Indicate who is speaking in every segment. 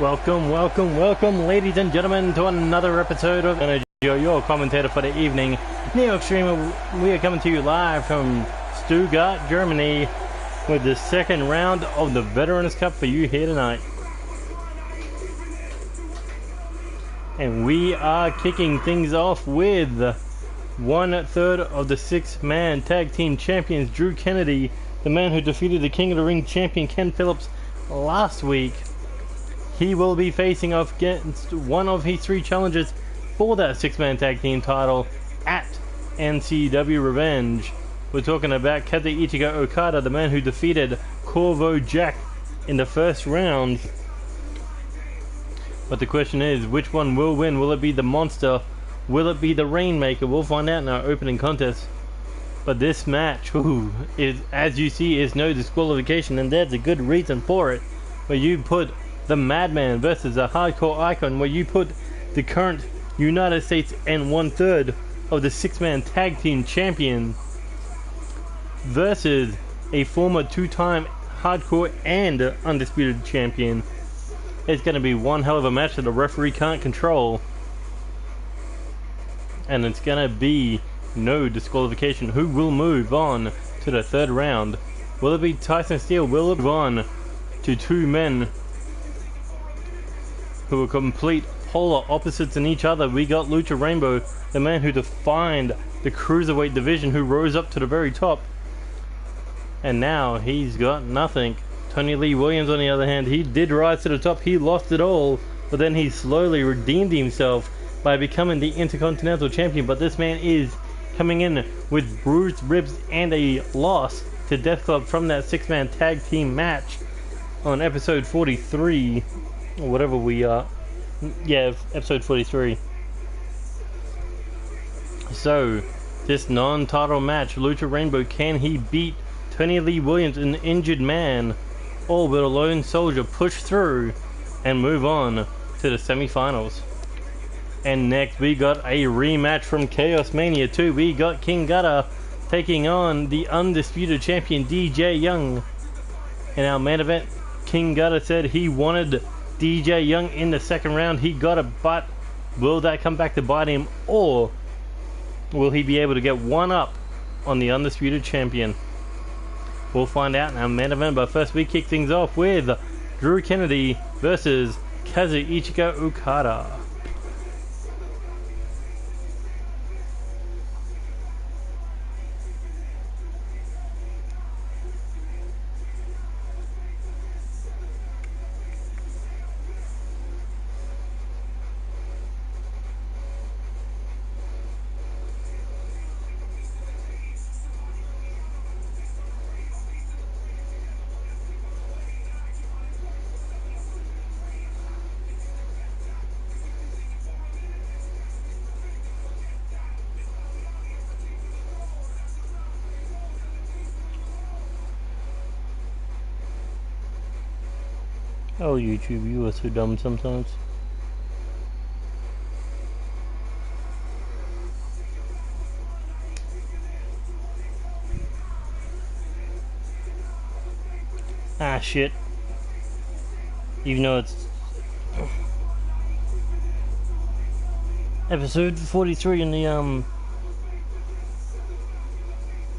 Speaker 1: Welcome, ladies and gentlemen, to another episode of NCW, your commentator for the evening, Neo Streamer. We are coming to you live from Stuttgart, Germany, with the second round of the Veterans Cup for you here tonight. And we are kicking things off with 1/3 of the six-man tag team champions, Drew Kennedy, the man who defeated the King of the Ring champion Ken Phillips last week. He will be facing off against one of his three challengers for that six-man tag team title at NCW Revenge. We're talking about Kazuchika Okada, the man who defeated Corvo Jack in the first round. But the question is, which one will win? Will it be the Monster? Will it be the Rainmaker? We'll find out in our opening contest. But this match, is, as you see, is no disqualification, and there's a good reason for it. Where you put the Madman versus a Hardcore Icon, where you put the current United States and 1/3 of the six-man tag team champion versus a former two-time Hardcore and undisputed champion. It's going to be one hell of a match that the referee can't control, and it's going to be no disqualification. Who will move on to the third round? Will it be Tyson Steele? Will it move on to two men who are complete polar opposites in each other? We got Lucha Rainbow, the man who defined the Cruiserweight division, who rose up to the very top, and now he's got nothing. Tony Lee Williams, on the other hand, he did rise to the top. He lost it all, but then he slowly redeemed himself by becoming the Intercontinental Champion. But this man is coming in with bruised ribs and a loss to Death Club from that six-man tag team match on episode 43, or whatever we are. Yeah, episode 43. So, this non-title match, Lucha Rainbow, can he beat Tony Lee Williams, an injured man, or will a lone soldier push through and move on to the semi-finals? And next we got a rematch from Chaos Mania 2. We got King Gutter taking on the undisputed champion DJ Young. In our main event, King Gutter said he wanted DJ Young in the second round. He got it, but will that come back to bite him, or will he be able to get one up on the undisputed champion? We'll find out in our main event, but first we kick things off with Drew Kennedy versus Kazuchika Okada. Oh, YouTube, you are so dumb sometimes. Ah, shit. Even though it's episode 43 in the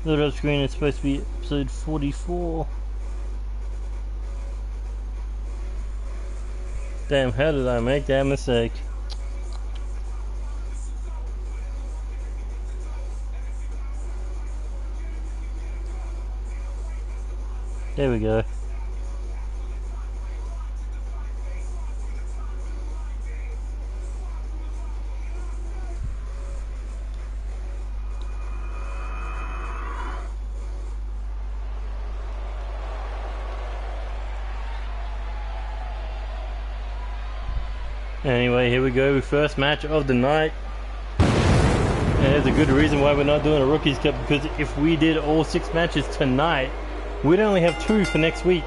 Speaker 1: load up screen, it's supposed to be episode 44. Damn, how did I make that mistake? There we go. Anyway, here we go, first match of the night. And there's a good reason why we're not doing a Rookies Cup, because if we did all 6 matches tonight, we'd only have 2 for next week.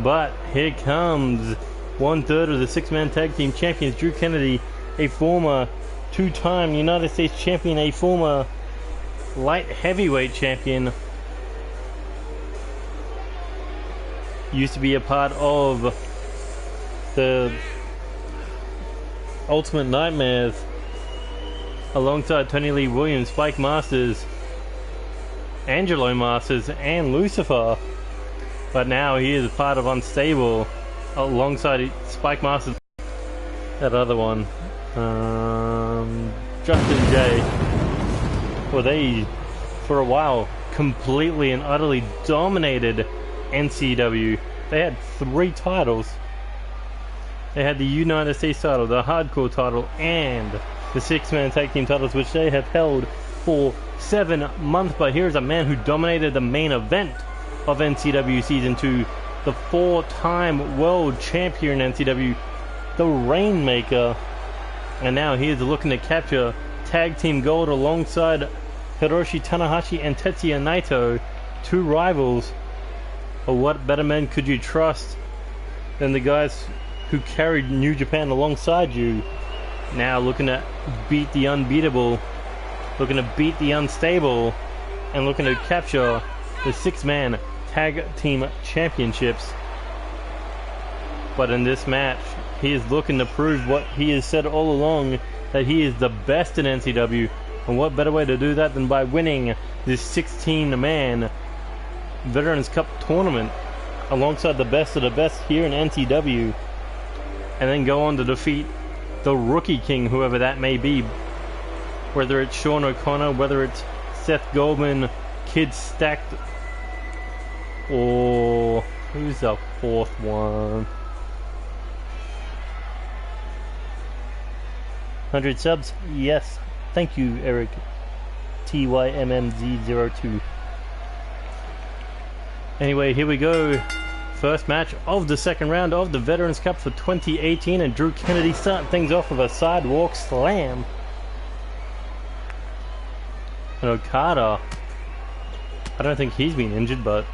Speaker 1: But here comes 1/3 of the six-man tag team champions, Drew Kennedy, a former 2-time United States champion, a former light heavyweight champion, used to be a part of the Ultimate Nightmares alongside Tony Lee Williams, Spike Masters, Angelo Masters, and Lucifer. But now he is part of Unstable alongside Spike Masters. That other one, Justin J. Well, they, for a while, completely and utterly dominated NCW. They had 3 titles. They had the United States title, the Hardcore title, and the 6-man tag team titles, which they have held for 7 months. But here's a man who dominated the main event of NCW Season 2, the 4-time world champion in NCW, the Rainmaker. And now he is looking to capture tag team gold alongside Hiroshi Tanahashi and Tetsuya Naito, 2 rivals. But what better men could you trust than the guys who carried New Japan alongside you? Now looking to beat the unbeatable, looking to beat the unstable, and looking to capture the 6-man tag team championships. But in this match, he is looking to prove what he has said all along, that he is the best in NCW. And what better way to do that than by winning this 16-man Veterans Cup tournament alongside the best of the best here in NCW, and then go on to defeat the Rookie King, whoever that may be, whether it's Sean O'Connor, whether it's Seth Goldman, Kid Stacked, or who's the 4th one? 100 subs? Yes. Thank you, Eric. TYMMZ02. Anyway, here we go. First match of the second round of the Veterans Cup for 2018, and Drew Kennedy starting things off with a sidewalk slam. And Okada, I don't think he's been injured, but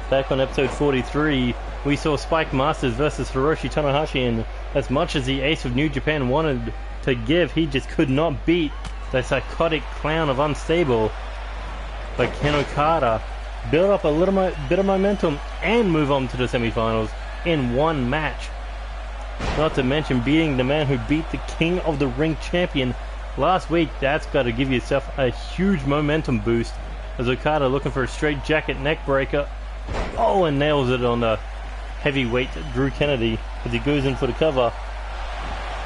Speaker 1: back on episode 43, we saw Spike Masters versus Hiroshi Tanahashi, and as much as the ace of New Japan wanted to give, he just could not beat the psychotic clown of Unstable. But Ken Okada build up a little bit of momentum and move on to the semifinals in one match. Not to mention beating the man who beat the King of the Ring champion last week. That's got to give yourself a huge momentum boost, as Okada looking for a straight jacket neck breaker. Oh, and nails it on the heavyweight Drew Kennedy as he goes in for the cover.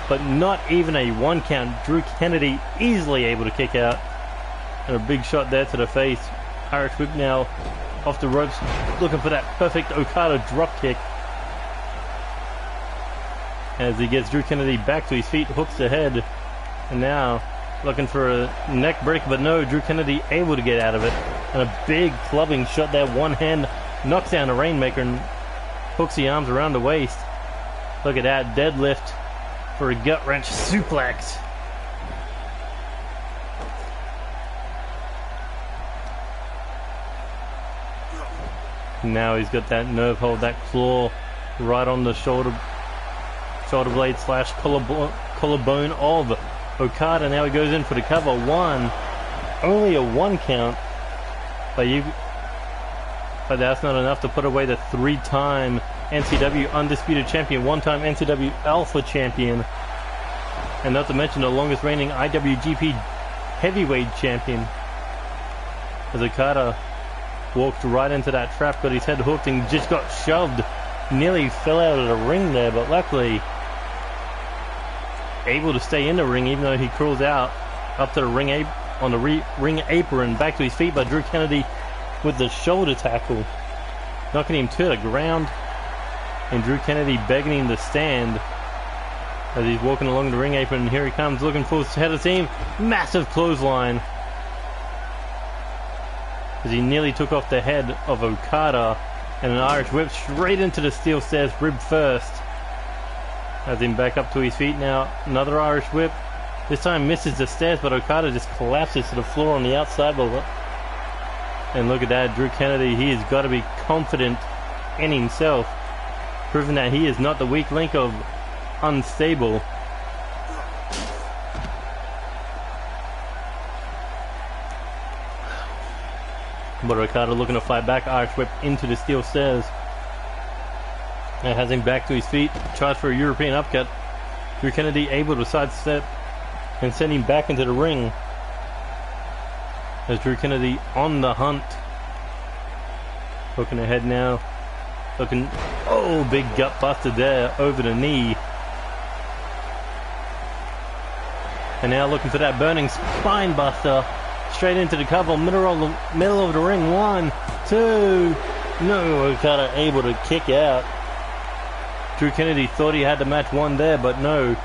Speaker 1: But not even a 1 count. Drew Kennedy easily able to kick out. And a big shot there to the face. Irish whip now off the ropes, looking for that perfect Okada drop kick. As he gets Drew Kennedy back to his feet, hooks the head. And now looking for a neck break, but no, Drew Kennedy able to get out of it. And a big clubbing shot there. One hand knocks down the Rainmaker and hooks the arms around the waist. Look at that, deadlift for a gut wrench suplex. Now he's got that nerve hold, that claw right on the shoulder blade slash collarbone of Okada. Now he goes in for the cover. Only a 1 count, but that's not enough to put away the 3-time NCW undisputed champion, 1-time NCW Alpha champion, and not to mention the longest reigning IWGP heavyweight champion. As Okada walked right into that trap, got his head hooked and just got shoved. Nearly fell out of the ring there, but luckily able to stay in the ring, even though he crawls out up to the ring ring apron, back to his feet by Drew Kennedy with the shoulder tackle, knocking him to the ground. And Drew Kennedy begging him to stand as he's walking along the ring apron. And here he comes, looking for his head of steam. Massive clothesline as he nearly took off the head of Okada, and an Irish whip straight into the steel stairs, rib first. Has him back up to his feet now. Another Irish whip. This time misses the stairs, but Okada just collapses to the floor on the outside. And look at that, Drew Kennedy, he has got to be confident in himself, proving that he is not the weak link of Unstable. But Okada looking to fight back, Irish whip into the steel stairs. It has him back to his feet, tries for a European upcut. Drew Kennedy able to sidestep and send him back into the ring. As Drew Kennedy on the hunt. Looking ahead now. Looking, oh, big gut buster there over the knee. And now looking for that burning spine buster. Straight into the cover, middle of the ring. 1, 2. No, Okada able to kick out. Drew Kennedy thought he had the match won there, but no.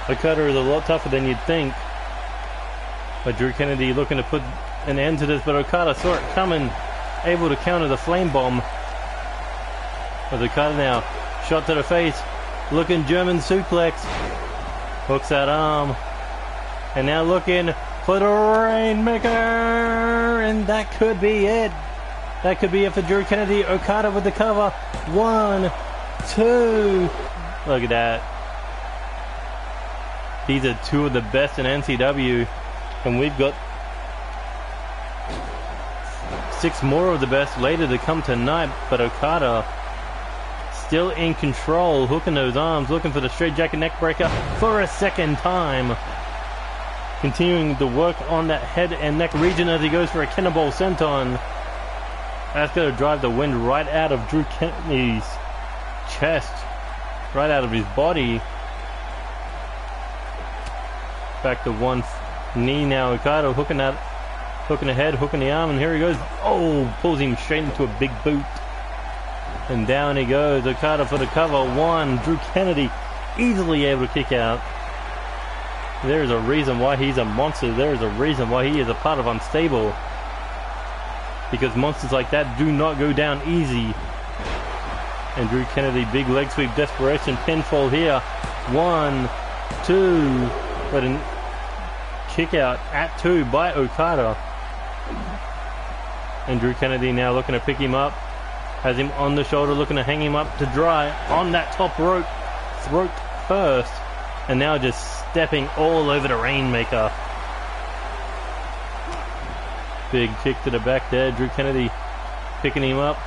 Speaker 1: Okada is a lot tougher than you'd think. But Drew Kennedy looking to put an end to this, but Okada saw it coming, able to counter the flame bomb. But Okada now, shot to the face, looking German suplex, hooks that arm, and now looking for the Rainmaker, and that could be it. That could be it for Drew Kennedy. Okada with the cover. 1, 2. Look at that. These are two of the best in NCW, and we've got 6 more of the best later to come tonight. But Okada still in control, hooking those arms, looking for the straight jacket neck breaker for a second time. Continuing to work on that head and neck region as he goes for a cannonball senton. That's going to drive the wind right out of Drew Kennedy's chest, right out of his body. Back to one knee now. Okada hooking the head, hooking the arm, and here he goes. Oh, pulls him straight into a big boot. And down he goes. Okada for the cover. 1. Drew Kennedy easily able to kick out. There's a reason why he's a monster. There's a reason why he is a part of Unstable. Because monsters like that do not go down easy. And Drew Kennedy, big leg sweep, desperation, pinfall here. 1, 2, but a kick out at 2 by Okada. And Drew Kennedy now looking to pick him up. Has him on the shoulder, looking to hang him up to dry on that top rope. Throat first. And now just stepping all over the Rainmaker. Big kick to the back there. Drew Kennedy picking him up.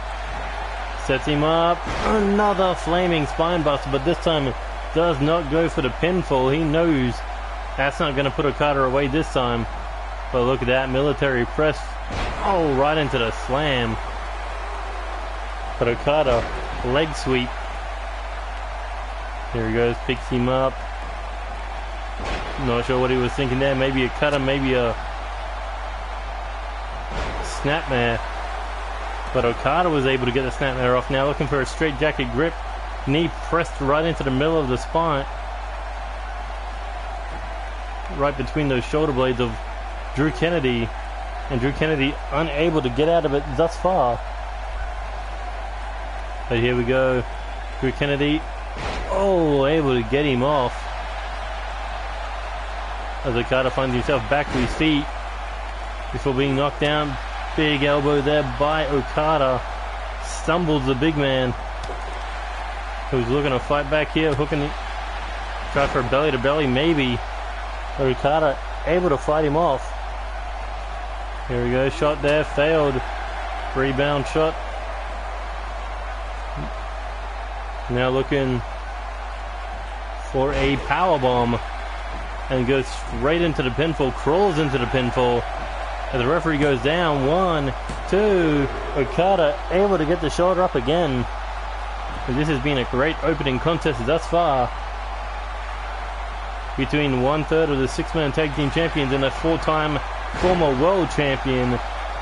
Speaker 1: Sets him up. Another flaming spine buster, but this time does not go for the pinfall. He knows that's not going to put Okada away this time. But look at that military press. Oh, right into the slam. But Okada, leg sweep. Here he goes, picks him up. Not sure what he was thinking there. Maybe a cutter, maybe a snapmare. But Okada was able to get the snapmare off. Now looking for a straight jacket grip. Knee pressed right into the middle of the spine. Right between those shoulder blades of Drew Kennedy. And Drew Kennedy unable to get out of it thus far. But here we go. Drew Kennedy, oh, able to get him off. As Okada finds himself back to his feet before being knocked down. Big elbow there by Okada. Stumbles the big man, who's looking to fight back here. Try for a belly to belly, maybe. Okada able to fight him off. Here we go, shot there, failed. Rebound shot. Now looking for a powerbomb. And goes straight into the pinfall, crawls into the pinfall. As the referee goes down. 1, 2. Okada able to get the shoulder up again. And this has been a great opening contest thus far. Between 1/3 of the 6-man tag team champions and a 4-time former world champion.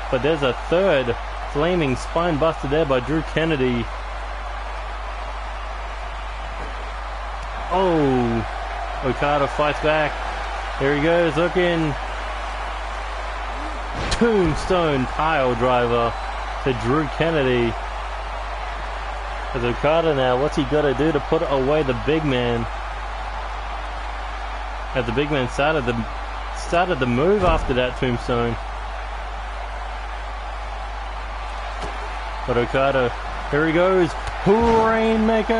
Speaker 1: But there's a third flaming spine buster there by Drew Kennedy. Oh, Okada fights back. Here he goes, looking. Tombstone pile driver to Drew Kennedy. As Okada now, what's he got to do to put away the big man? As the big man started the move after that tombstone. But Okada, here he goes. Rainmaker!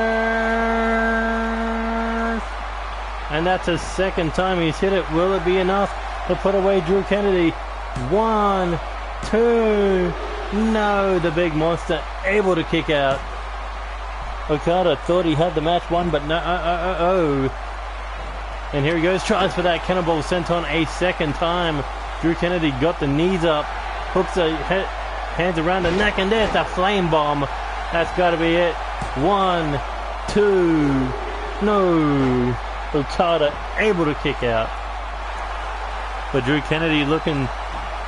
Speaker 1: And that's the second time he's hit it. Will it be enough to put away Drew Kennedy? 1, 2. No, the big monster able to kick out. Okada thought he had the match won, but no. And here he goes, tries for that cannonball senton a second time. Drew Kennedy got the knees up, hooks the hands around the neck, and there's the flame bomb. That's got to be it. 1, 2, no. Okada able to kick out. But Drew Kennedy looking,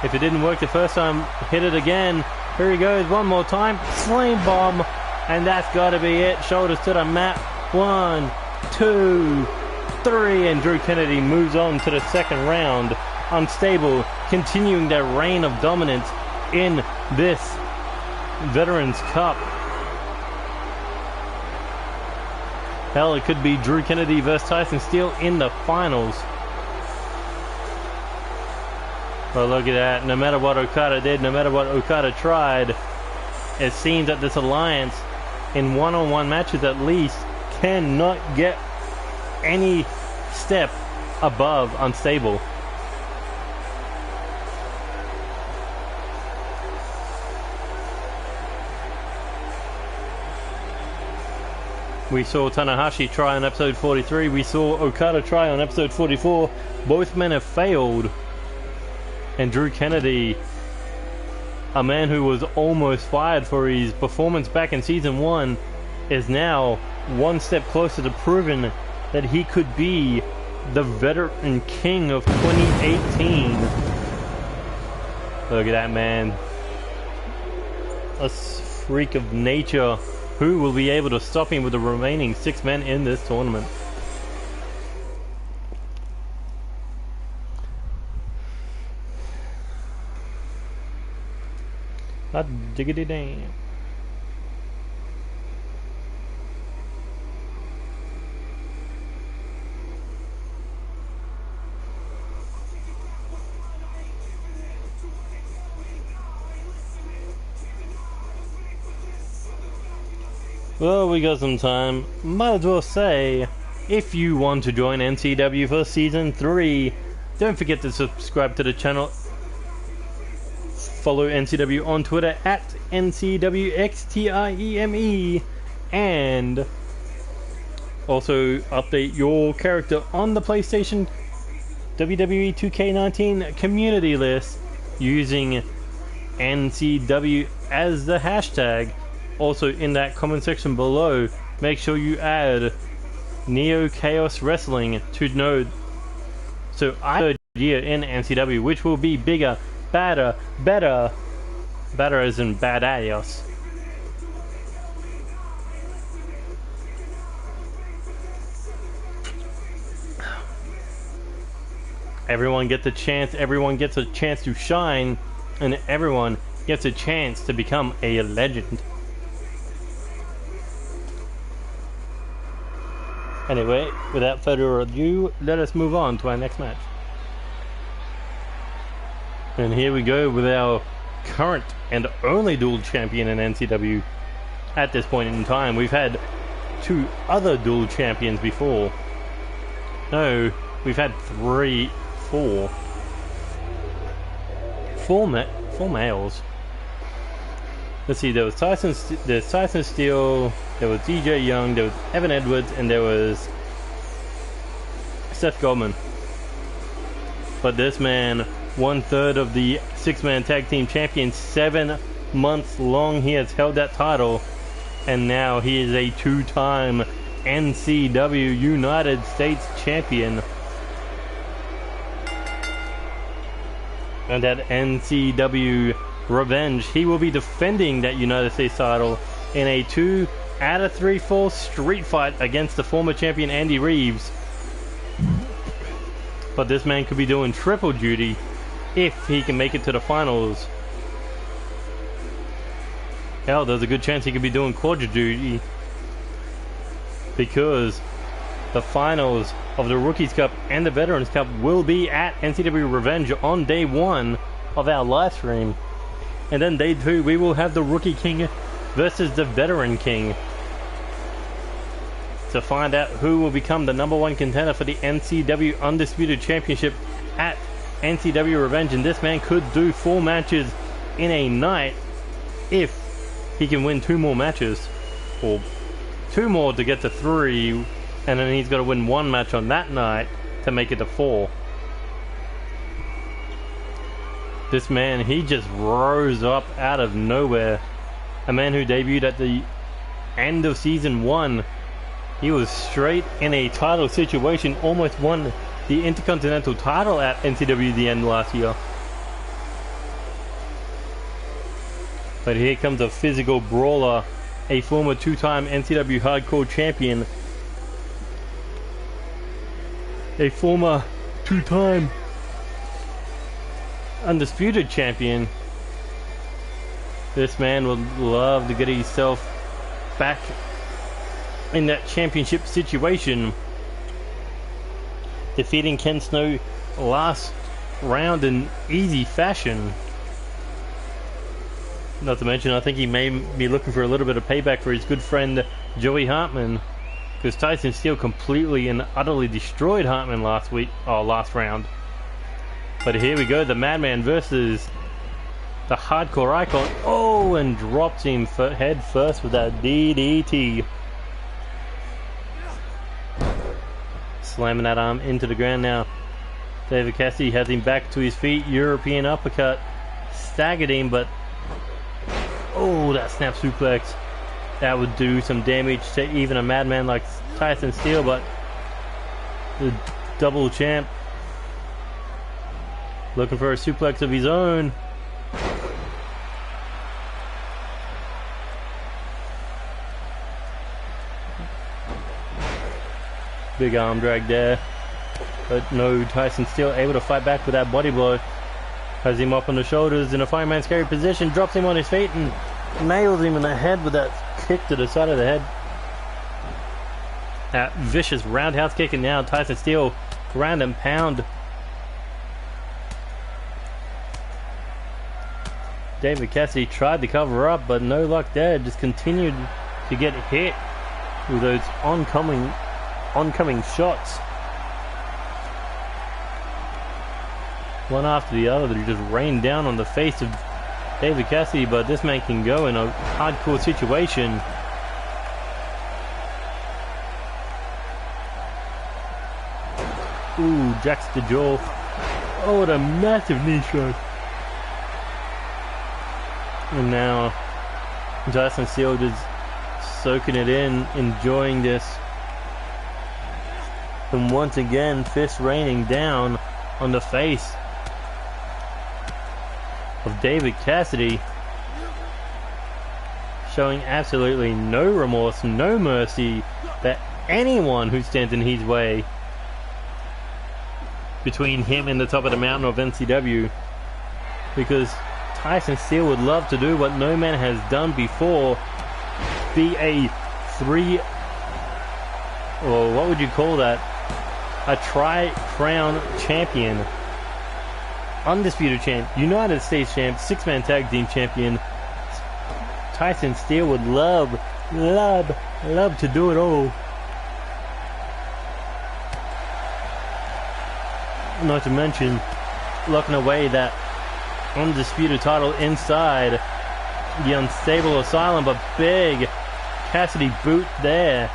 Speaker 1: if it didn't work the first time, hit it again. Here he goes, one more time, flame bomb. And that's got to be it. Shoulders to the mat. 1, 2, 3. And Drew Kennedy moves on to the second round. Unstable, continuing their reign of dominance in this Veterans Cup. Hell, it could be Drew Kennedy versus Tyson Steele in the finals. But look at that. No matter what Okada did, no matter what Okada tried, it seems that this alliance, in one-on-one matches at least, cannot get any step above unstable. We saw Tanahashi try on episode 43. We saw Okada try on episode 44. Both men have failed. And Drew Kennedy, a man who was almost fired for his performance back in season 1, is now one step closer to proving that he could be the veteran king of 2018. Look at that man. A freak of nature. Who will be able to stop him with the remaining 6 men in this tournament? Hot diggity damn. Well, we got some time. Might as well say, if you want to join NCW for Season 3, don't forget to subscribe to the channel. Follow NCW on Twitter at NCWXTIEME, and also update your character on the PlayStation WWE 2K19 community list using NCW as the hashtag. Also in that comment section below, make sure you add Neo Chaos Wrestling to know. So I year in NCW, which will be bigger, badder, better. Better as in badass. Everyone gets a chance, everyone gets a chance to shine, and everyone gets a chance to become a legend. Anyway, without further ado, let us move on to our next match. And here we go with our current and only dual champion in NCW at this point in time. We've had 2 other dual champions before. No, we've had 4 males. Let's see, there was Tyson Steele, there was DJ Young, there was Evan Edwards, and there was Seth Goldman. But this man, 1/3 of the 6-man tag team champion, 7 months long he has held that title, and now he is a 2-time NCW United States champion. And that NCW Revenge, he will be defending that United States title in a 2 out of 3 fall street fight against the former champion Andy Reeves. But this man could be doing triple duty if he can make it to the finals. Hell, there's a good chance he could be doing quadra duty, because the finals of the Rookies Cup and the Veterans Cup will be at NCW Revenge on day 1 of our live stream. And then day 2, we will have the Rookie King versus the Veteran King to find out who will become the #1 contender for the NCW Undisputed Championship at NCW Revenge. And this man could do 4 matches in a night if he can win 2 more matches, or 2 more to get to 3, and then he's got to win 1 match on that night to make it to 4. This man, he just rose up out of nowhere. A man who debuted at the end of season 1. He was straight in a title situation, almost won the Intercontinental title at NCW the end last year. But here comes a physical brawler, a former 2-time NCW Hardcore champion, a former 2-time Undisputed champion. This man would love to get himself back in that championship situation, defeating Ken Snow last round in easy fashion. Not to mention, I think he may be looking for a little bit of payback for his good friend Joey Hartman, because Tyson Steele completely and utterly destroyed Hartman last round. But here we go, the Madman versus the Hardcore Icon. Oh, and drops him head first with that DDT. Slamming that arm into the ground now. David Cassidy has him back to his feet. European uppercut. Staggered him, but... oh, that snap suplex. That would do some damage to even a madman like Tyson Steele, but... the double champ looking for a suplex of his own. Big arm drag there, but no, Tyson Steele able to fight back with that body blow. Has him up on the shoulders in a fireman scary position, drops him on his feet and nails him in the head with that kick to the side of the head. That vicious roundhouse kick, and now Tyson Steele ground and pound. David Cassidy tried to cover up, but no luck there. Just continued to get hit with those oncoming shots. One after the other that just rained down on the face of David Cassidy, but this man can go in a hardcore situation. Ooh, jacks the jaw. Oh, what a massive knee shot. And now Tyson Steele just soaking it in, enjoying this. And once again, fist raining down on the face of David Cassidy, showing absolutely no remorse, no mercy for anyone who stands in his way between him and the top of the mountain of NCW, because Tyson Steele would love to do what no man has done before, be a what would you call that? A tri-crown champion, undisputed champ, United States champ, 6-man tag team champion. Tyson Steele would love to do it all. Not to mention locking away that undisputed title inside the Unstable Asylum, but big Cassidy boot there.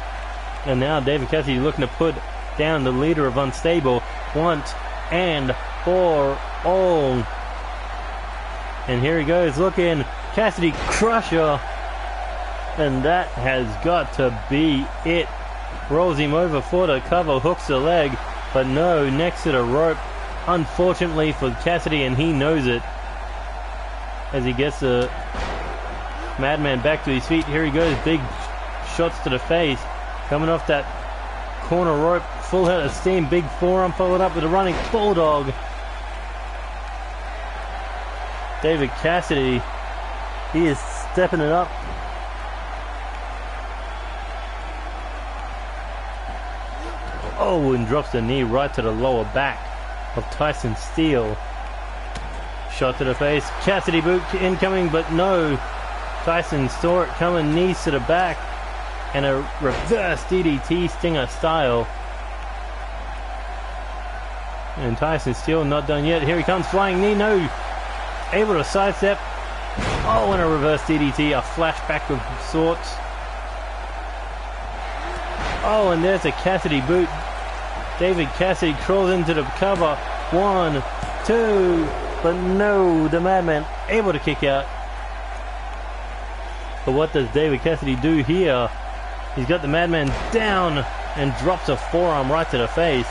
Speaker 1: And now David Cassidy looking to put down the leader of Unstable once and for all. And here he goes, looking, Cassidy crusher, and that has got to be it. Rolls him over for the cover, hooks the leg, but no, next to the rope, unfortunately for Cassidy, and he knows it. As he gets the Madman back to his feet, here he goes, big shots to the face, coming off that corner rope, full head of steam, big forearm followed up with a running bulldog. David Cassidy, he is stepping it up. Oh, and drops the knee right to the lower back of Tyson Steele. Shot to the face, Cassidy boot incoming, but no. Tyson saw it coming, knees to the back, and a reverse DDT Stinger style. And Tyson Steele not done yet. Here he comes, flying knee, no. Able to sidestep. Oh, and a reverse DDT, a flashback of sorts. Oh, and there's a Cassidy boot. David Cassidy crawls into the cover. 1, 2, but no, the Madman able to kick out. But what does David Cassidy do here? He's got the Madman down and drops a forearm right to the face.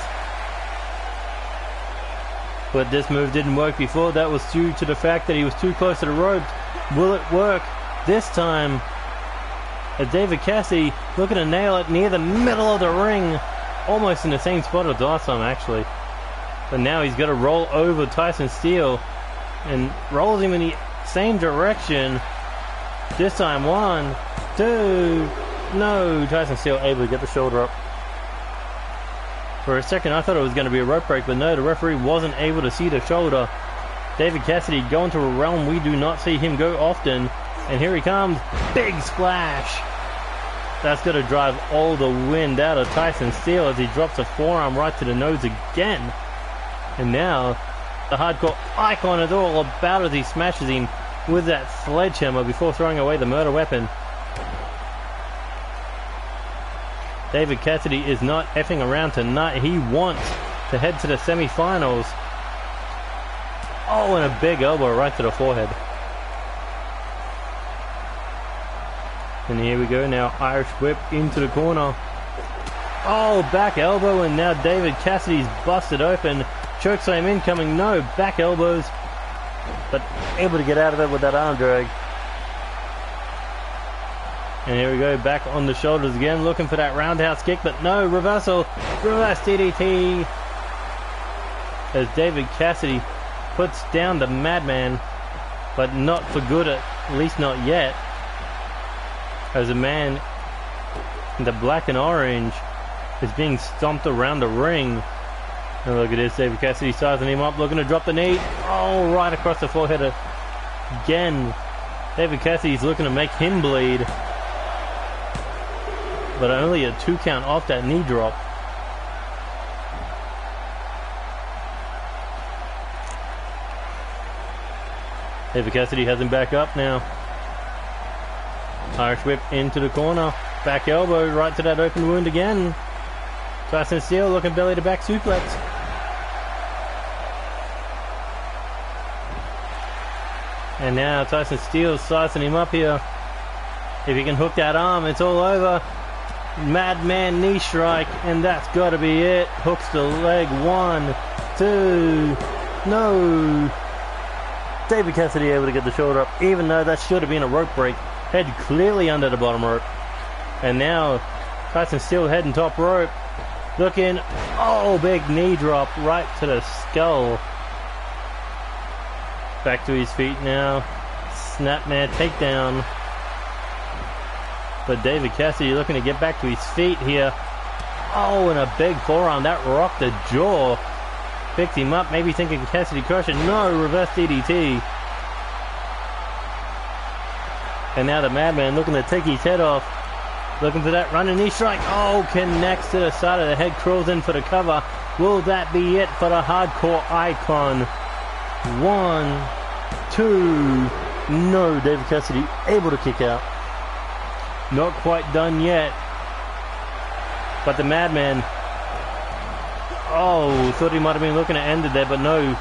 Speaker 1: But this move didn't work before. That was due to the fact that he was too close to the ropes. Will it work this time? As David Cassidy looking to nail it near the middle of the ring. Almost in the same spot as last time, actually. But now he's got to roll over Tyson Steele. And rolls him in the same direction. This time, 1, 2. No, Tyson Steele able to get the shoulder up. For a second, I thought it was going to be a rope break, but no, the referee wasn't able to see the shoulder. David Cassidy going to a realm we do not see him go often. And here he comes. Big splash. That's going to drive all the wind out of Tyson Steele as he drops a forearm right to the nose again. And now, the hardcore icon is all about as he smashes him with that sledgehammer before throwing away the murder weapon. David Cassidy is not effing around tonight. He wants to head to the semi-finals. Oh, and a big elbow right to the forehead. And here we go now, Irish whip into the corner. Oh, back elbow, and now David Cassidy's busted open. Chokeslam incoming, no, back elbows. But able to get out of it with that arm drag. And here we go, back on the shoulders again, looking for that roundhouse kick, but no, reversal, reverse DDT. As David Cassidy puts down the Madman, but not for good, at least not yet. As a man in the black and orange is being stomped around the ring. And look at this, David Cassidy sizing him up, looking to drop the knee. Oh, right across the forehead again. David Cassidy's looking to make him bleed. But only a 2 count off that knee drop. David Cassidy has him back up now. Irish whip into the corner. Back elbow right to that open wound again. Tyson Steele looking belly to back suplex. And now Tyson Steele sizing him up here. If he can hook that arm, it's all over. Madman knee strike, and that's got to be it. Hooks the leg. 1, 2. No. David Cassidy able to get the shoulder up, even though that should have been a rope break. Head clearly under the bottom rope. And now Tyson Steele heading top rope. Looking. Oh, big knee drop right to the skull. Back to his feet now. Snapmare takedown. But David Cassidy looking to get back to his feet here. Oh, and a big forearm. That rocked the jaw. Picked him up, maybe thinking Cassidy crush it. No, reverse DDT. And now the Madman looking to take his head off. Looking for that running knee strike. Oh, connects to the side of the head, crawls in for the cover. Will that be it for the hardcore icon? 1, 2. No, David Cassidy able to kick out. Not quite done yet. But the Madman, oh, thought he might have been looking to end it there, but no.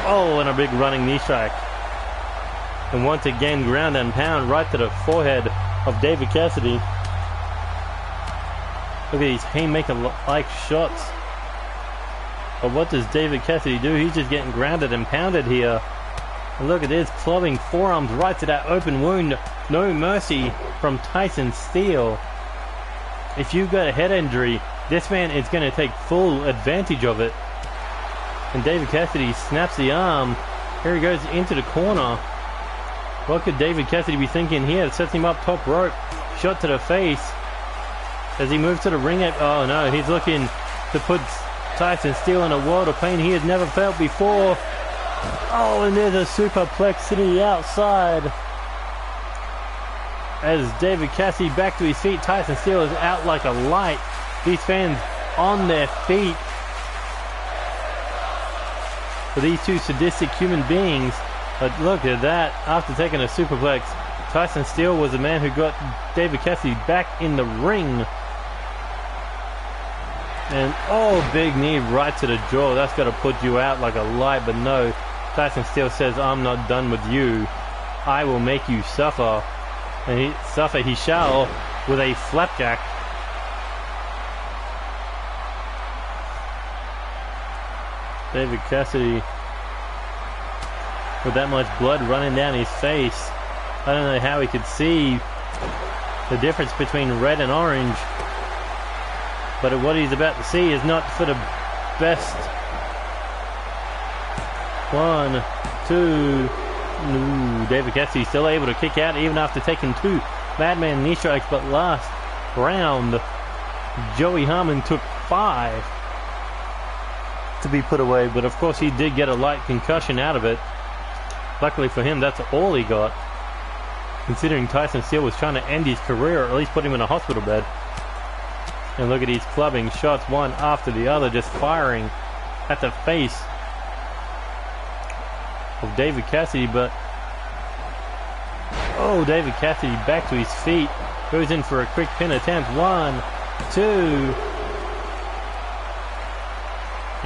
Speaker 1: Oh, and a big running knee strike. And once again, ground and pound right to the forehead of David Cassidy. Look at these haymaker-like shots. But what does David Cassidy do? He's just getting grounded and pounded here. And look at this, clubbing forearms right to that open wound. No mercy from Tyson Steele. If you've got a head injury, this man is going to take full advantage of it. And David Cassidy snaps the arm. Here he goes into the corner. What could David Cassidy be thinking here? Sets him up top rope. Shot to the face. As he moves to the ring. Oh no, he's looking to put Tyson Steele in a world of pain he has never felt before. Oh, and there's a superplex to the outside. As David Cassidy back to his feet, Tyson Steele is out like a light. These fans on their feet. For these two sadistic human beings. But look at that. After taking a superplex, Tyson Steele was the man who got David Cassidy back in the ring. And oh, big knee right to the jaw. That's got to put you out like a light, but no. Tyson Steele says, I'm not done with you. I will make you suffer. And he shall with a flapjack. David Cassidy with that much blood running down his face. I don't know how he could see the difference between red and orange. But what he's about to see is not for the best. 1, 2. Ooh, David Cassidy still able to kick out even after taking 2 Madman knee strikes. But last round, Joey Harmon took 5 to be put away. But of course he did get a light concussion out of it. Luckily for him, that's all he got. Considering Tyson Steele was trying to end his career, or at least put him in a hospital bed. And look at these clubbing shots, one after the other, just firing at the face of David Cassidy. But oh, David Cassidy back to his feet, goes in for a quick pin attempt. 1, 2,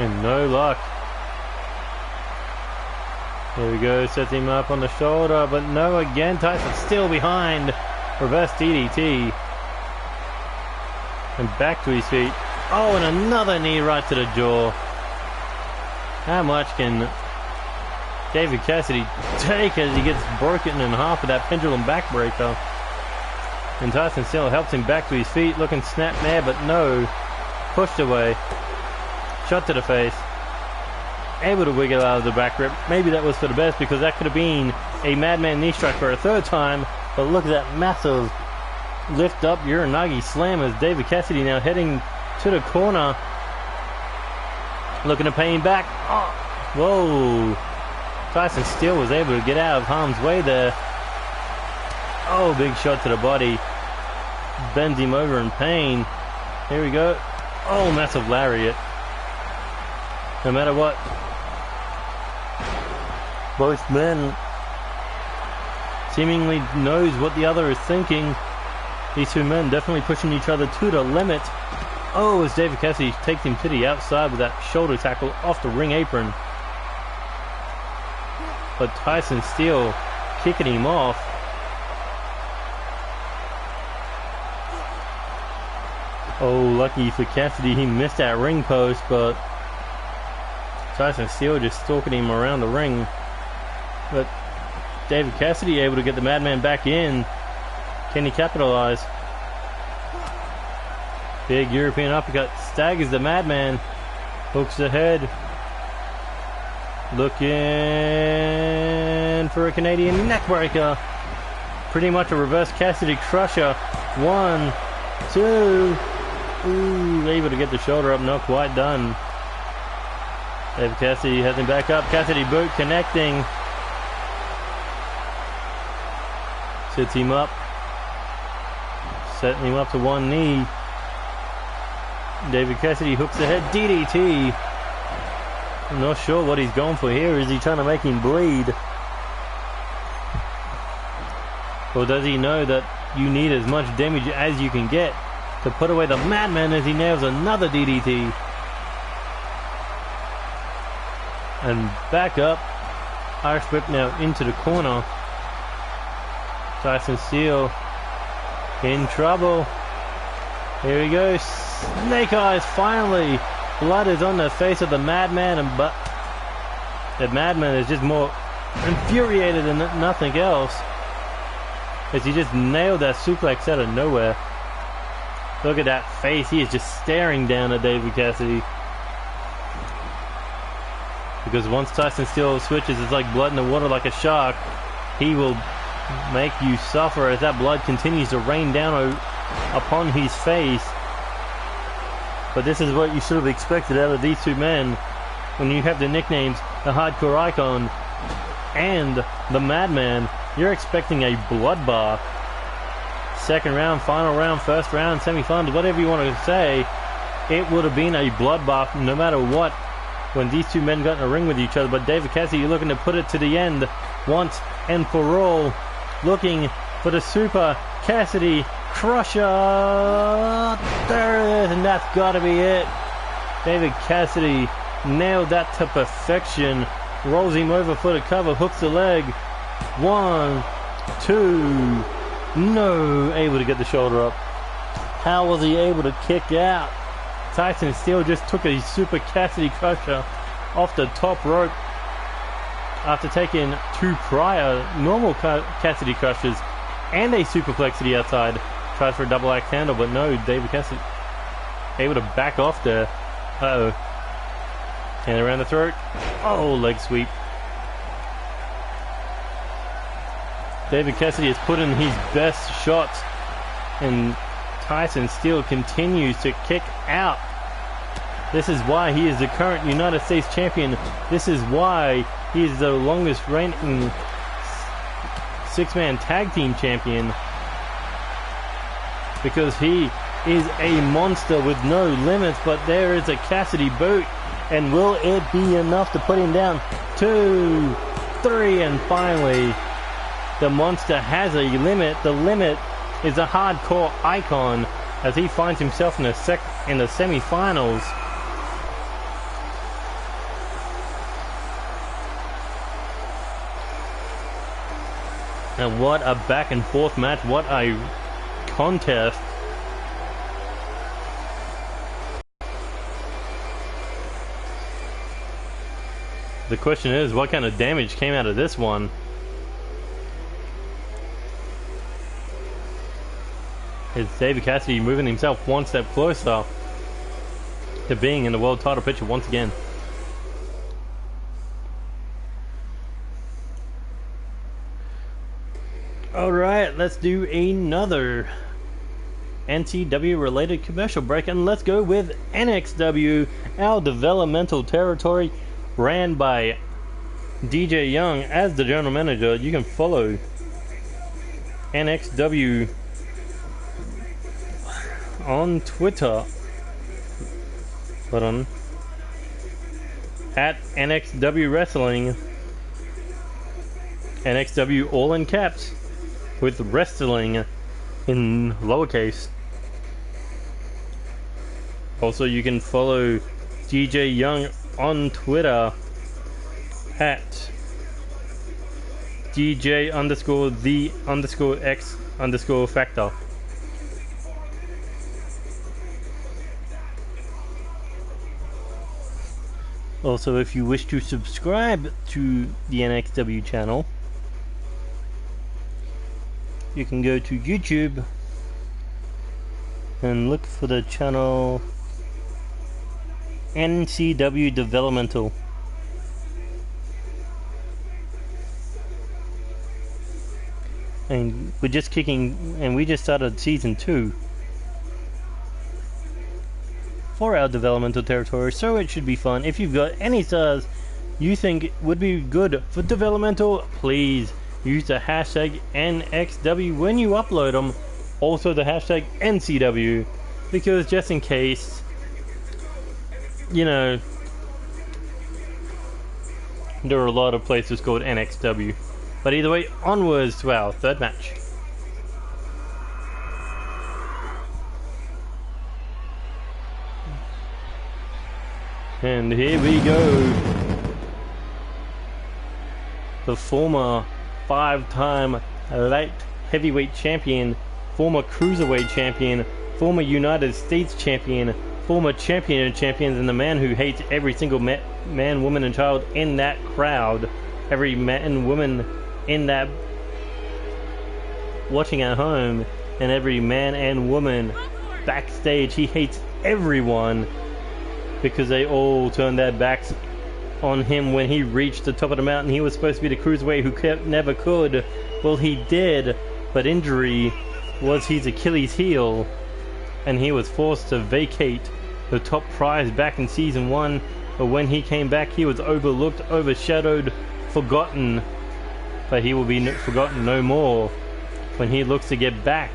Speaker 1: and no luck. There we go, sets him up on the shoulder, but no again. Tyson still behind. Reverse DDT. And back to his feet. Oh, and another knee right to the jaw. How much can David Cassidy take as he gets broken in half with that pendulum backbreaker? And Tyson still helps him back to his feet, looking snapmare, but no. Pushed away. Shot to the face. Able to wiggle out of the back grip. Maybe that was for the best, because that could have been a Madman knee strike for a 3rd time. But look at that massive lift up Uranagi slam as David Cassidy now heading to the corner. Looking to pay him back. Oh, whoa. Tyson Steele was able to get out of harm's way there. Oh, big shot to the body. Bends him over in pain. Here we go. Oh, massive lariat. No matter what, both men seemingly knows what the other is thinking. These 2 men definitely pushing each other to the limit. Oh, as David Cassidy takes him to the outside with that shoulder tackle off the ring apron. But Tyson Steele kicking him off. Oh, lucky for Cassidy, he missed that ring post, but Tyson Steele just stalking him around the ring. But David Cassidy able to get the Madman back in. Can he capitalize? Big European uppercut. Staggers the Madman. Hooks ahead. Looking for a Canadian neckbreaker. Pretty much a reverse Cassidy crusher. 1, 2. Ooh, able to get the shoulder up. Not quite done. David Cassidy has him back up. Cassidy boot connecting. Sits him up. Setting him up to 1 knee. David Cassidy hooks ahead. DDT. I'm not sure what he's going for here. Is he trying to make him bleed? Or does he know that you need as much damage as you can get to put away the Madman as he nails another DDT? And back up. Irish whip now into the corner. Tyson Steele in trouble. Here he goes. Snake eyes finally. Blood is on the face of the Madman, and but the Madman is just more infuriated than nothing else, as he just nailed that suplex out of nowhere. Look at that face. He is just staring down at David Cassidy. Because once Tyson Steele switches, it's like blood in the water, like a shark. He will make you suffer as that blood continues to rain down upon his face. But this is what you should have expected out of these 2 men. When you have the nicknames the Hardcore Icon and the Madman, you're expecting a bloodbath. 2nd round, final round, 1st round, semi-finals, whatever you want to say, it would have been a bloodbath no matter what when these 2 men got in a ring with each other. But David Cassidy looking to put it to the end once and for all, looking for the Super Cassidy Crusher. There it is, and that's got to be it. David Cassidy nailed that to perfection. Rolls him over for the cover, hooks the leg. 1, 2. No, able to get the shoulder up. How was he able to kick out? Tyson Steele just took a Super Cassidy Crusher off the top rope after taking 2 prior normal Cassidy Crushers and a superplex to the outside. Tries for a double axe handle, but no, David Cassidy able to back off there. Uh-oh. And around the throat. Oh, leg sweep. David Cassidy has put in his best shots, and Tyson Steele continues to kick out. This is why he is the current United States champion. This is why he is the longest reigning 6-man tag team champion. Because he is a monster with no limits, but there is a Cassidy boot. And will it be enough to put him down? 2, 3, and finally, the monster has a limit. The limit is a hardcore icon as he finds himself in the semi-finals. And what a back and forth match, what a contest. The question is, what kind of damage came out of this one? Is David Cassidy moving himself one step closer to being in the world title picture once again? Alright, let's do another NCW related commercial break, and let's go with NXW, our developmental territory, ran by DJ Young as the general manager. You can follow NXW on Twitter. Hold on. At NXW Wrestling. NXW all in caps with wrestling in lowercase. Also, you can follow DJ Young on Twitter at DJ_the_X_factor. Also, if you wish to subscribe to the NXW channel, you can go to YouTube and look for the channel NCW Developmental. And we just started season 2 for our developmental territory, so it should be fun. If you've got any stars you think would be good for developmental, please use the hashtag NXW when you upload them. Also the hashtag NCW, because just in case, you know, there are a lot of places called NXW. But either way, onwards to our third match. And here we go. The former 5-time light heavyweight champion, former cruiserweight champion, former United States champion, former champion of champions, and the man who hates every single man, woman, and child in that crowd. Every man, woman in that watching at home, and every man and woman backstage. He hates everyone because they all turned their backs on him when he reached the top of the mountain. He was supposed to be the cruiserweight who never could. Well, he did, but injury was his Achilles heel, and he was forced to vacate the top prize back in season 1. But when he came back, he was overlooked, overshadowed, forgotten. But he will be forgotten no more when he looks to get back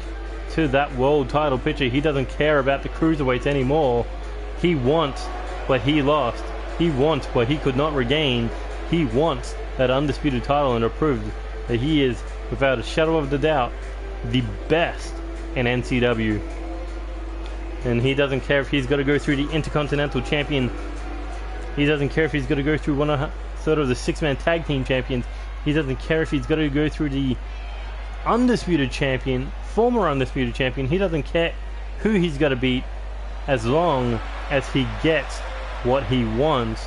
Speaker 1: to that world title picture. He doesn't care about the cruiserweights anymore. He wants what he lost. He wants what he could not regain. He wants that undisputed title, and to prove that he is without a shadow of the doubt, the best in NCW. And he doesn't care if he's got to go through the Intercontinental Champion. He doesn't care if he's got to go through sort of the six-man tag team champions. He doesn't care if he's got to go through the Undisputed Champion, former Undisputed Champion. He doesn't care who he's got to beat as long as he gets what he wants.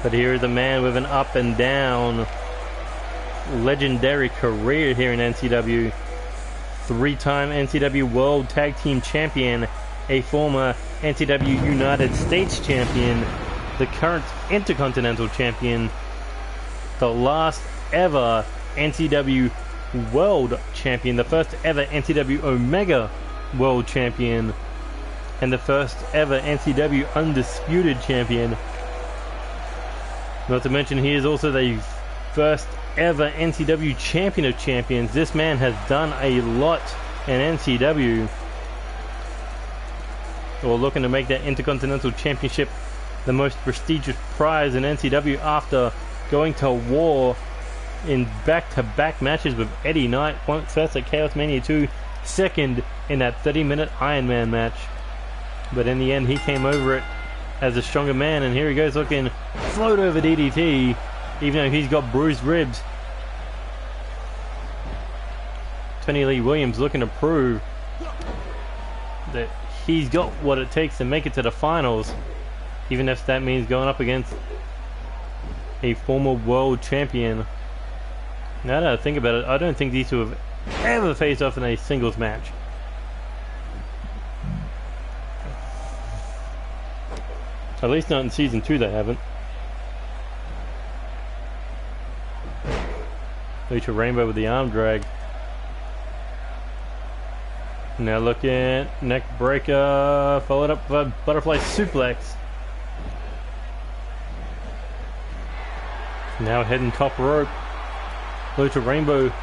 Speaker 1: But here is a man with an up and down legendary career here in NCW. Three-time NCW World Tag Team Champion, a former NCW United States Champion, the current Intercontinental Champion, the last ever NCW World Champion, the first ever NCW Omega World Champion, and the first ever NCW Undisputed Champion. Not to mention he is also the first ever NCW Champion of Champions. This man has done a lot in NCW. Well, looking to make that Intercontinental Championship the most prestigious prize in NCW after going to war in back-to-back matches with Eddie Knight, first at Chaos Mania 2, second in that 30-minute Iron Man match. But in the end, he came over it as a stronger man, and here he goes looking float over DDT, even though he's got bruised ribs. Tony Lee Williams looking to prove that he's got what it takes to make it to the finals, even if that means going up against a former world champion. Now that I think about it, I don't think these two have ever faced off in a singles match. At least not in Season 2 they haven't. Lucha Rainbow with the arm drag. Now look at neck breaker, followed up with a butterfly suplex. Now heading top rope. Lucha Rainbow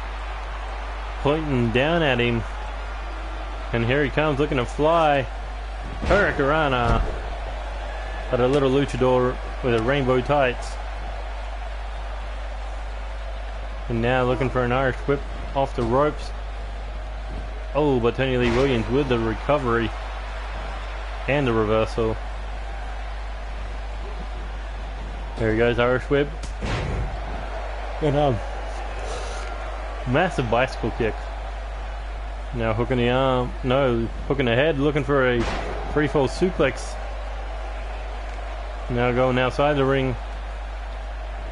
Speaker 1: pointing down at him. And here he comes looking to fly. Hurricanrana. But a little luchador with a rainbow tights. And now looking for an Irish whip off the ropes. Oh, but Tony Lee Williams with the recovery and the reversal. There he goes, Irish whip. And massive bicycle kick. Now hooking the arm, no, hooking the head, looking for a free-fall suplex. Now going outside the ring,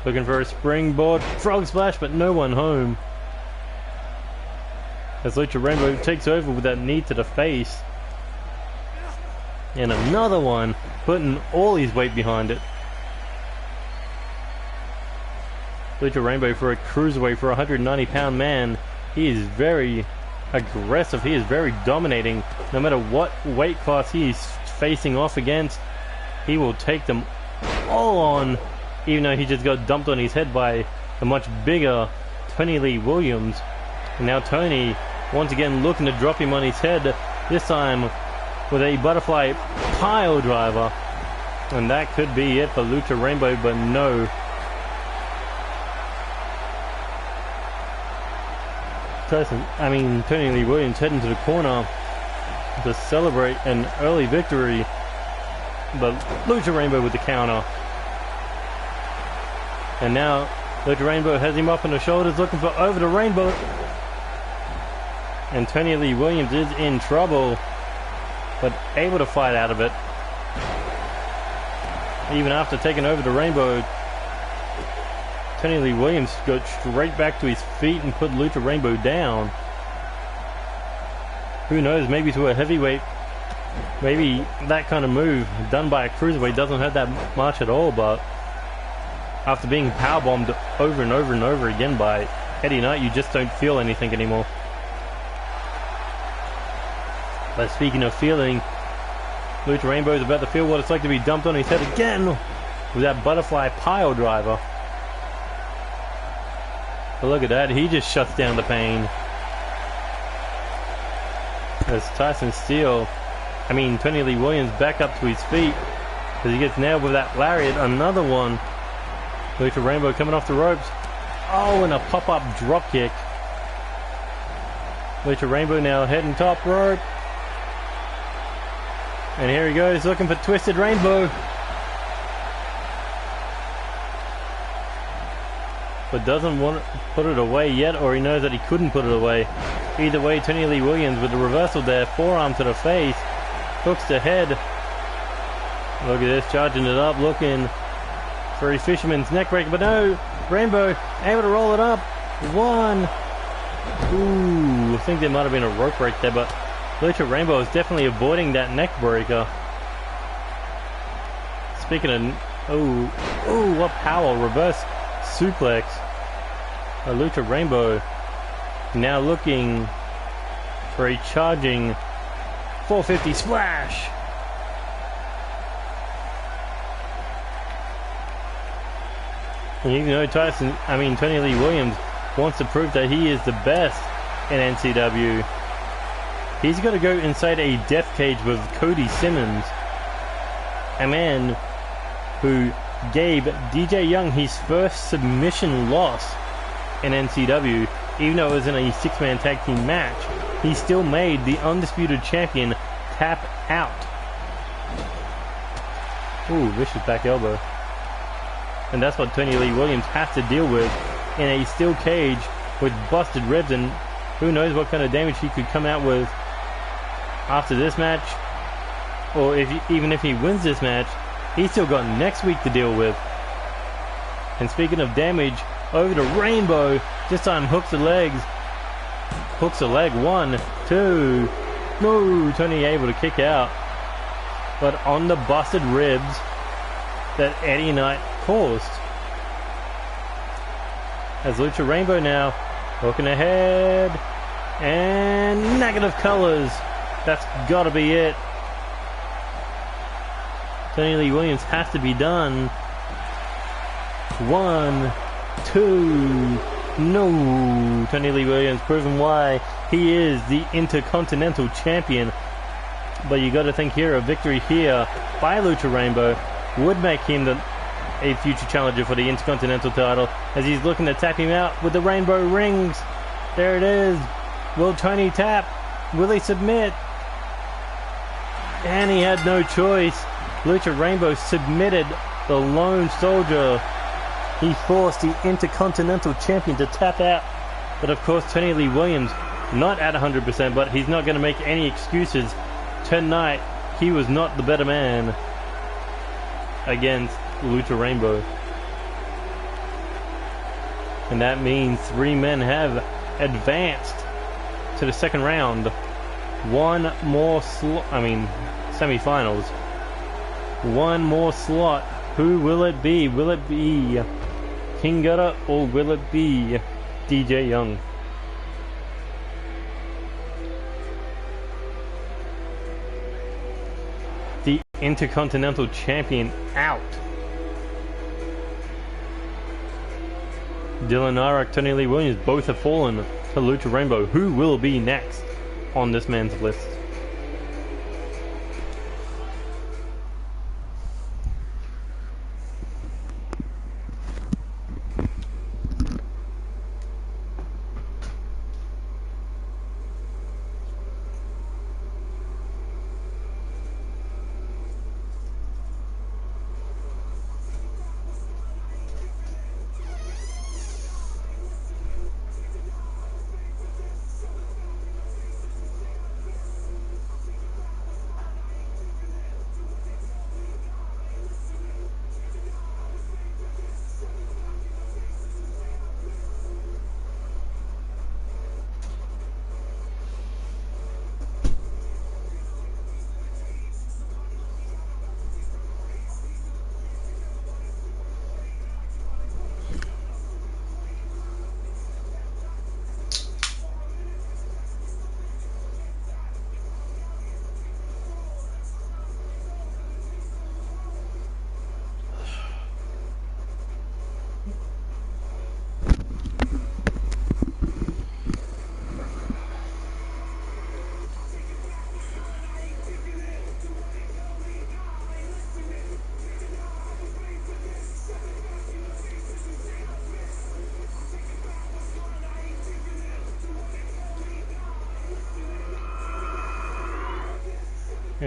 Speaker 1: looking for a springboard frog splash, but no one home. As Lucha Rainbow takes over with that knee to the face. And another one, putting all his weight behind it. Lucha Rainbow for a cruiserweight for a 190-pound man. He is very aggressive. He is very dominating. No matter what weight class he is facing off against, he will take them all on, even though he just got dumped on his head by the much bigger Tony Lee Williams. And now Tony, once again looking to drop him on his head, this time with a butterfly pile driver. And that could be it for Lucha Rainbow, but no. Tony Lee Williams heading to the corner to celebrate an early victory. But Lucha Rainbow with the counter. And now Lucha Rainbow has him up on the shoulders looking for over the rainbow. And Tony Lee Williams is in trouble, but able to fight out of it. Even after taking over the rainbow, Tony Lee Williams got straight back to his feet and put Lucha Rainbow down. Who knows, maybe to a heavyweight, maybe that kind of move done by a cruiserweight doesn't hurt that much at all, but after being powerbombed over and over and over again by Eddie Knight, you just don't feel anything anymore. But speaking of feeling, Lucha Rainbow is about to feel what it's like to be dumped on his head again with that butterfly pile driver. But look at that, he just shuts down the pain. As Tony Lee Williams back up to his feet. as he gets nailed with that lariat. Another one. Lucha Rainbow coming off the ropes. Oh, and a pop-up drop kick. Lucha Rainbow now heading top rope. And here he goes, looking for Twisted Rainbow. But doesn't want to put it away yet, or he knows that he couldn't put it away. Either way, Tony Lee Williams with the reversal there, forearm to the face, hooks the head. Look at this, charging it up, looking for his fisherman's neck breaker, but no, Rainbow able to roll it up. One. Ooh, I think there might have been a rope break there, but Lucha Rainbow is definitely avoiding that neck breaker. Speaking of, ooh, what power, reverse suplex. Lucha Rainbow now looking for a charging 450 splash. And you know Tony Lee Williams wants to prove that he is the best in NCW. He's got to go inside a death cage with Cody Simmons, a man who gave DJ Young his first submission loss in NCW. Even though it was in a six-man tag team match, he still made the undisputed champion tap out. Ooh, vicious back elbow. And that's what Tony Lee Williams has to deal with in a steel cage with busted ribs, and who knows what kind of damage he could come out with after this match, or even if he wins this match, he's still got next week to deal with. And speaking of damage, over to Rainbow, this time hooks the legs, hooks the leg, 1, 2, no, Tony able to kick out, but on the busted ribs that Eddie Knight caused. As Lucha Rainbow now looking ahead, and negative colors. That's gotta be it. Tony Lee Williams has to be done. 1, 2, no. Tony Lee Williams proving why he is the Intercontinental Champion. But you got to think here, a victory here by Lucha Rainbow would make him a future challenger for the Intercontinental title, as he's looking to tap him out with the rainbow rings. There it is. Will Tony tap? Will he submit? And he had no choice. Lucha Rainbow submitted the Lone Soldier. He forced the Intercontinental Champion to tap out. But of course, Tony Lee Williams not at 100%, but he's not going to make any excuses. Tonight, he was not the better man against Lucha Rainbow. And that means 3 men have advanced to the second round. One more semi-finals. One more slot. Who will it be? Will it be King Gutter or will it be DJ Young? The Intercontinental Champion out. Dylan Narak, Tony Lee Williams both have fallen to Lucha Rainbow. Who will be next on this man's list?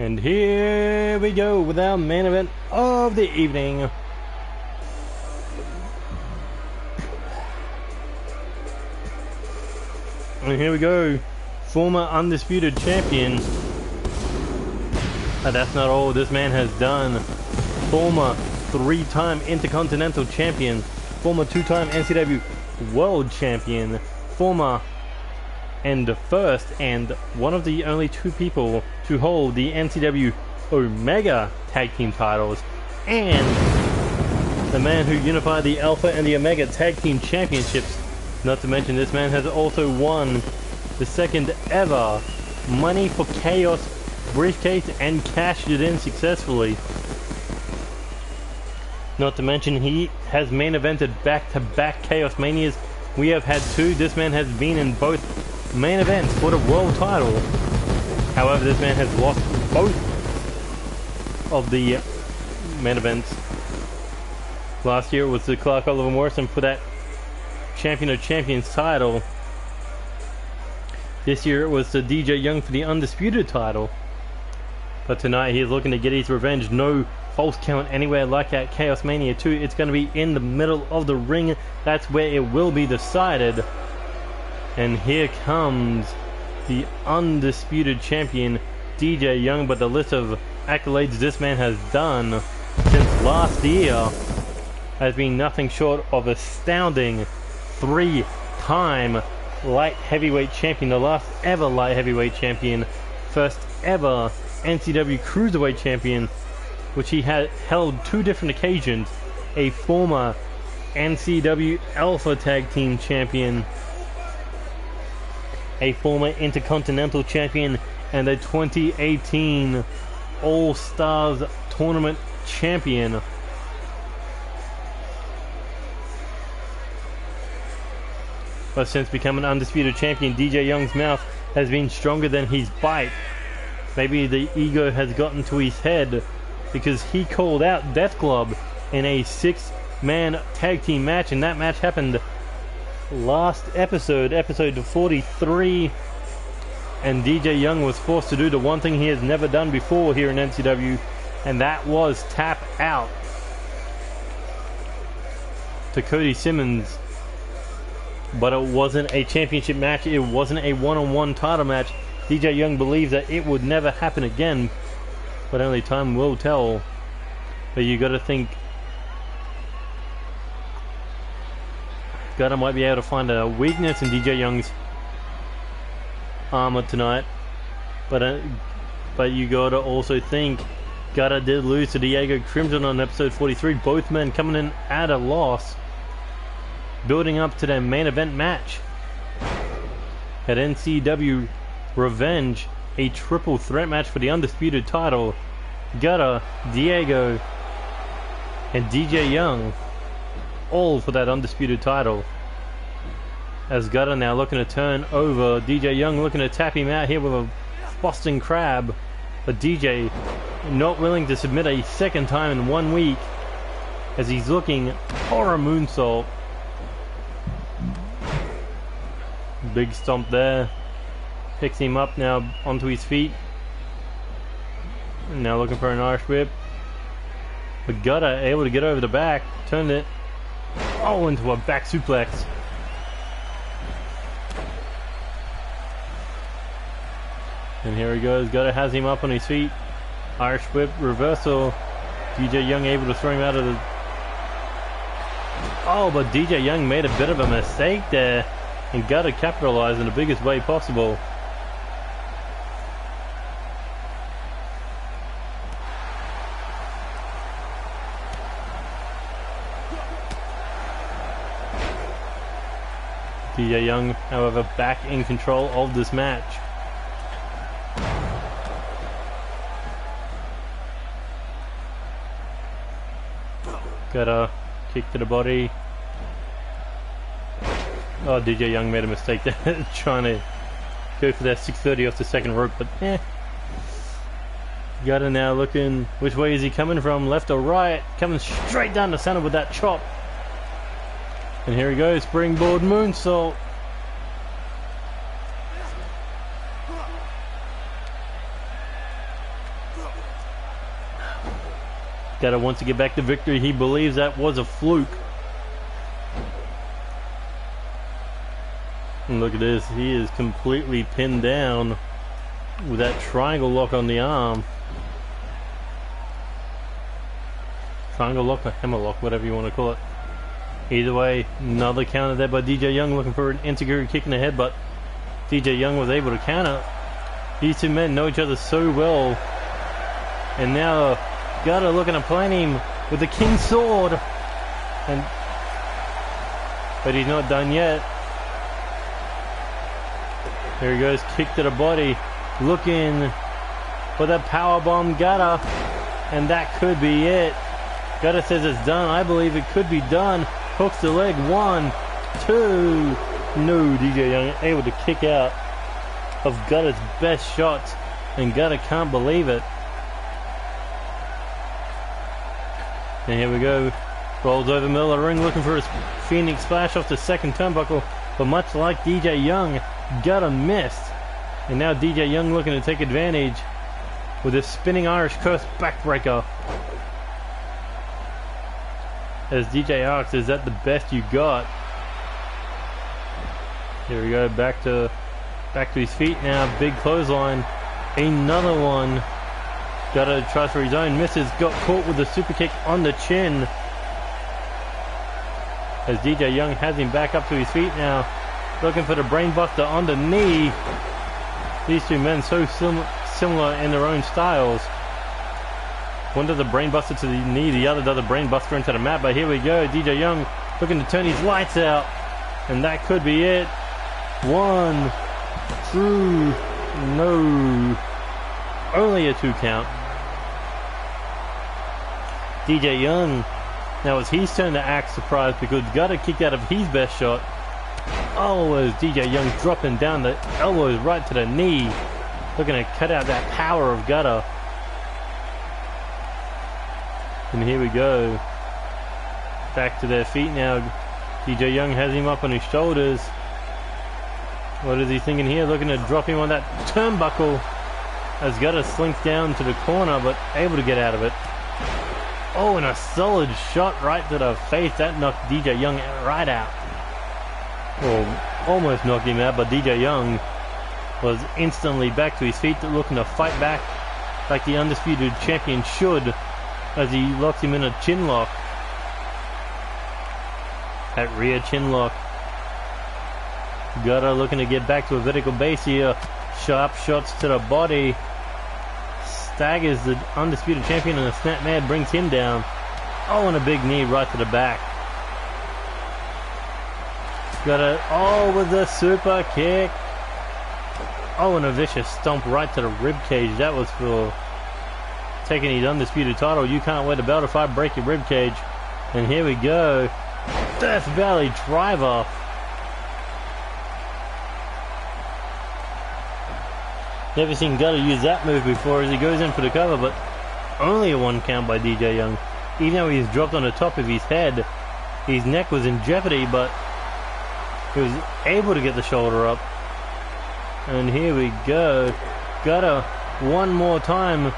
Speaker 1: And here we go with our main event of the evening. And here we go. Former undisputed champion. But that's not all this man has done. Former 3-time Intercontinental Champion. Former 2-time NCW World Champion. Former and first and one of the only 2 people to hold the NCW Omega Tag Team titles, and the man who unified the Alpha and the Omega Tag Team Championships. Not to mention, this man has also won the 2nd ever Money for Chaos briefcase and cashed it in successfully. Not to mention, he has main evented back-to-back Chaos Manias. We have had 2. This man has been in both main events for the world title. However, this man has lost both of the main events. Last year it was the Clark Oliver Morrison for that Champion of Champions title. This year it was the DJ Young for the Undisputed title. But tonight he is looking to get his revenge. No false count anywhere like at Chaos Mania 2. It's going to be in the middle of the ring. That's where it will be decided. And here comes the undisputed champion, DJ Young. But the list of accolades this man has done since last year has been nothing short of astounding. 3-time light heavyweight champion, the last ever light heavyweight champion, first ever NCW Cruiserweight champion, which he had held 2 different occasions, a former NCW Alpha Tag Team champion, a former Intercontinental champion, and a 2018 All-Stars Tournament champion. But since becoming undisputed champion, DJ Young's mouth has been stronger than his bite. Maybe the ego has gotten to his head, because he called out Death Club in a 6-man tag team match, and that match happened last episode 43, and DJ Young was forced to do the one thing he has never done before here in NCW, and that was tap out to Cody Simmons. But it wasn't a championship match, it wasn't a one-on-one title match. DJ Young believes that it would never happen again, but only time will tell. But you gotta think Gutter might be able to find a weakness in DJ Young's armor tonight, but you gotta also think Gutter did lose to Diego Crimson on episode 43. Both men coming in at a loss, building up to their main event match at NCW Revenge, a triple threat match for the undisputed title. Gutter, Diego, and DJ Young, all for that undisputed title. As Gutter now looking to turn over DJ Young, looking to tap him out here with a Boston Crab, but DJ not willing to submit a 2nd time in 1 week, as he's looking for a moonsault. Big stomp there. Picks him up now onto his feet. Now looking for an Irish whip. But Gutter able to get over the back. Turned it into a back suplex. And here he goes. Gutter has him up on his feet. Irish whip reversal. DJ Young able to throw him out of the... Oh, but DJ Young made a bit of a mistake there, and Gutter capitalized in the biggest way possible. DJ Young, however, back in control of this match. Gutter, kick to the body. Oh, DJ Young made a mistake there, trying to go for that 630 off the 2nd rope, but Gutter now looking, which way is he coming from, left or right? Coming straight down the center with that chop. And here he goes, springboard moonsault. Gutter wants to get back to victory. He believes that was a fluke. And look at this. He is completely pinned down with that triangle lock on the arm. Triangle lock or hammer lock, whatever you want to call it. Either way, another counter there by DJ Young, looking for an enziguri kick in the head, but DJ Young was able to counter. These two men know each other so well. And now Gutter looking to plant him with the King's Sword. But he's not done yet. Here he goes, kick to the body. Looking for the powerbomb Gutter. And that could be it. Gutter says it's done. I believe it could be done. Hooks the leg. 1, 2. No, DJ Young able to kick out of Gutter's best shots. And Gutter can't believe it. And here we go. Rolls over middle of the ring looking for his Phoenix Splash off the second turnbuckle. But much like DJ Young, Gutter missed. And now DJ Young looking to take advantage with a spinning Irish Curse backbreaker. As DJ asks, is that the best you got? Here we go, back to his feet now. Big clothesline. Another one. Gutter tries for his own, misses, got caught with a super kick on the chin. As DJ Young has him back up to his feet now, looking for the brainbuster on the knee. These two men so similar in their own styles. One does a brainbuster to the knee, the other does a brainbuster into the mat, but here we go, DJ Young looking to turn his lights out. And that could be it. 1, 2, no. Only a 2 count. DJ Young, now it's his turn to act surprised because Gutter kicked out of his best shot. Oh, as DJ Young dropping down the elbows right to the knee. Looking to cut out that power of Gutter. And here we go. Back to their feet now. DJ Young has him up on his shoulders. What is he thinking here? Looking to drop him on that turnbuckle. As Gutter slinks down to the corner, but able to get out of it. Oh, and a solid shot right to the face. That knocked DJ Young right out. Well, almost knocked him out, but DJ Young was instantly back to his feet, looking to fight back like the undisputed champion should, as he locks him in a chin lock. That rear chin lock. Gutter looking to get back to a vertical base here. Sharp shots to the body. Staggers the undisputed champion, and the snap mad brings him down. Oh, and a big knee right to the back. With the super kick. Oh, and a vicious stomp right to the rib cage. That was for taking his undisputed title. You can't wear the belt if I break your rib cage. And here we go. Death Valley driver. Never seen Gutter use that move before as he goes in for the cover, but only a 1 count by DJ Young. Even though he's dropped on the top of his head, his neck was in jeopardy, but he was able to get the shoulder up. And here we go. Gutter one more time,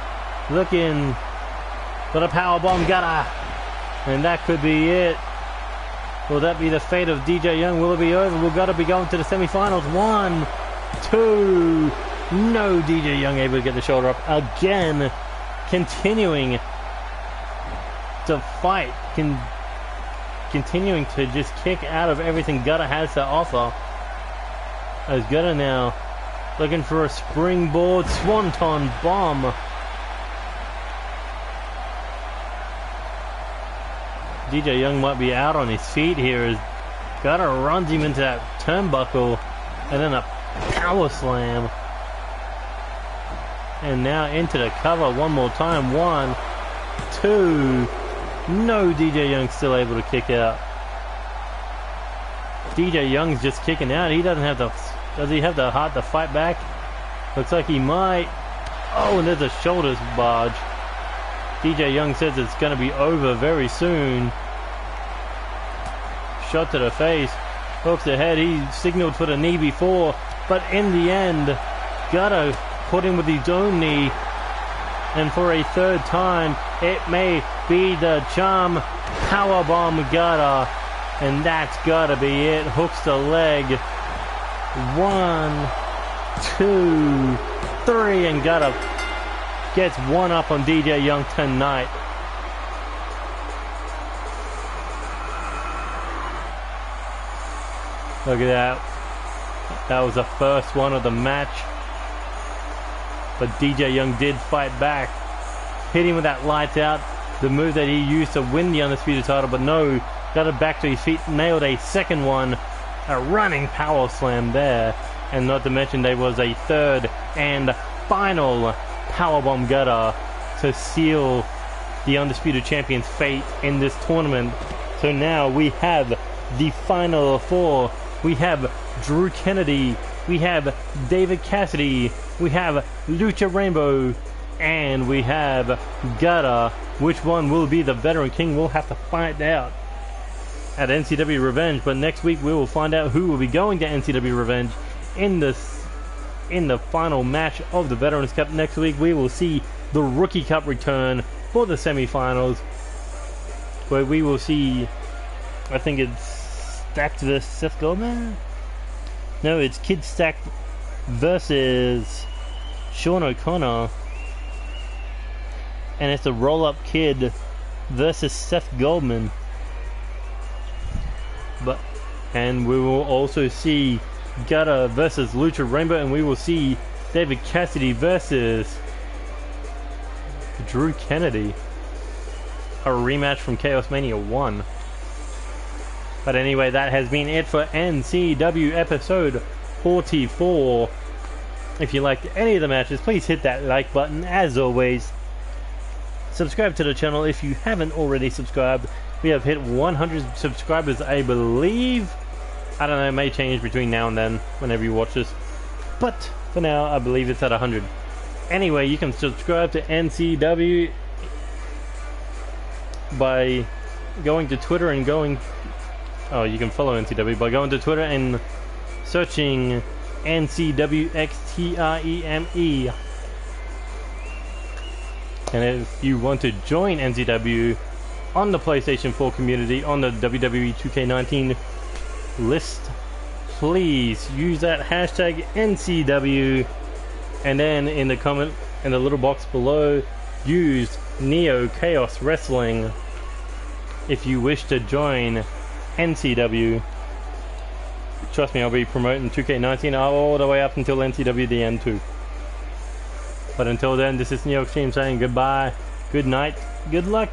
Speaker 1: looking for the powerbomb. Gutter, and that could be it. Will that be the fate of DJ Young? Will it be over? Will Gutter be going to the semifinals? 1, 2. No, DJ Young able to get the shoulder up again, continuing to fight, continuing to just kick out of everything Gutter has to offer. As Gutter now looking for a springboard swanton bomb. DJ Young might be out on his feet here as Gutter runs him into that turnbuckle and then a power slam. And now into the cover one more time. 1, 2. No, DJ Young still able to kick out. DJ Young's just kicking out. He doesn't have the... Does he have the heart to fight back? Looks like he might. Oh, and there's a shoulders barge. DJ Young says it's going to be over very soon. Shot to the face. Hooks the head. He signaled for the knee before. But in the end, Gutter put him with his own knee. And for a third time, it may be the charm. Powerbomb gutter. And that's gotta be it. Hooks the leg. 1, 2, 3, and gutter gets one up on DJ Young tonight. Look at that. That was the first one of the match. But DJ Young did fight back. Hitting with that lights out. The move that he used to win the Undisputed title. But no, got it back to his feet. Nailed a second one. A running power slam there. And not to mention there was a third and final powerbomb gutter to seal the Undisputed Champion's fate in this tournament. So now we have the final four. We have Drew Kennedy, we have David Cassidy, we have Lucha Rainbow, and we have Gutter. Which one will be the veteran king? We'll have to find out at NCW Revenge. But next week we will find out who will be going to NCW Revenge in the final match of the Veterans Cup. Next week we will see the Rookie Cup return for the semifinals, where we will see, I think it's Stacked vs Seth Goldman? No, it's Kid Stacked versus Sean O'Connor. And it's the Roll-Up Kid versus Seth Goldman. And we will also see Gutter versus Lucha Rainbow, and we will see David Cassidy versus Drew Kennedy. A rematch from Chaos Mania 1. But anyway, that has been it for NCW episode 44. If you liked any of the matches, please hit that like button. As always, subscribe to the channel if you haven't already subscribed. We have hit 100 subscribers, I believe. I don't know, it may change between now and then whenever you watch this. But for now, I believe it's at 100. Anyway, you can subscribe to NCW by going to Twitter and going... Oh, you can follow NCW by going to Twitter and searching NCWXTREME. And if you want to join NCW on the PlayStation 4 community on the WWE 2K19 list, please use that hashtag NCW, and then in the comment in the little box below, use Neo Chaos Wrestling if you wish to join NCW. Trust me, I'll be promoting 2K19 all the way up until NCW the end too. But until then, this is Neo Extreme saying goodbye, good night, good luck.